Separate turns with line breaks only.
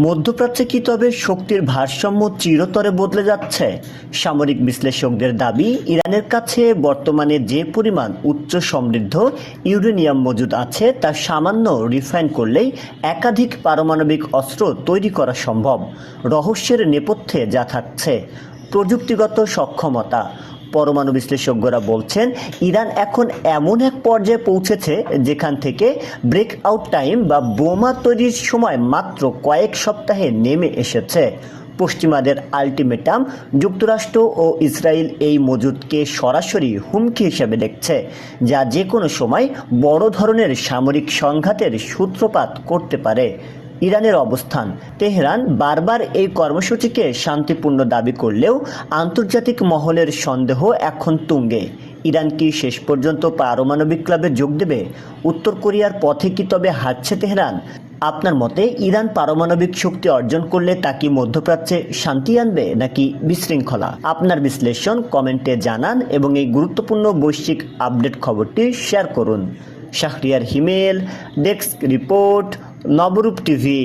মধ্যপ্রাচ্যে কি তবে শক্তির ভারসাম্য চিরতরে বদলে যাচ্ছে? সামরিক বিশ্লেষকদের দাবি, ইরানের কাছে বর্তমানে যে পরিমাণ উচ্চ সমৃদ্ধ ইউরেনিয়াম মজুদ আছে তা সামান্য রিফাইন করলেই একাধিক পারমাণবিক অস্ত্র তৈরি করা সম্ভব। রহস্যের নেপথ্যে যা থাকছে প্রযুক্তিগত সক্ষমতা। পরমাণু বিশ্লেষকরা বলছেন, ইরান এখন এমন এক পর্যায়ে পৌঁছেছে যেখান থেকে ব্রেকআউট টাইম বা বোমা তৈরির সময় মাত্র কয়েক সপ্তাহে নেমে এসেছে। পশ্চিমাদের আলটিমেটাম, যুক্তরাষ্ট্র ও ইসরায়েল এই মজুদকে সরাসরি হুমকি হিসেবে দেখছে, যা যে কোনো সময় বড় ধরনের সামরিক সংঘাতের সূত্রপাত করতে পারে। ইরানের অবস্থান। তেহরান বারবার এই কর্মসূচিকে শান্তিপূর্ণ দাবি করলেও আন্তর্জাতিক মহলের সন্দেহ এখন তুঙ্গে। ইরান কি শেষ পর্যন্ত পারমাণবিক ক্লাবে যোগ দেবে? উত্তর কোরিয়ার পথে কি তবে হাঁটছে তেহরান? আপনার মতে ইরান পারমাণবিক শক্তি অর্জন করলে তা কি মধ্যপ্রাচ্যে শান্তি আনবে নাকি বিশৃঙ্খলা? আপনার বিশ্লেষণ কমেন্টে জানান এবং এই গুরুত্বপূর্ণ বৈশ্বিক আপডেট খবরটি শেয়ার করুন। শাহরিয়ার হিমেল, ডেস্ক রিপোর্ট, নবরূপ টিভি।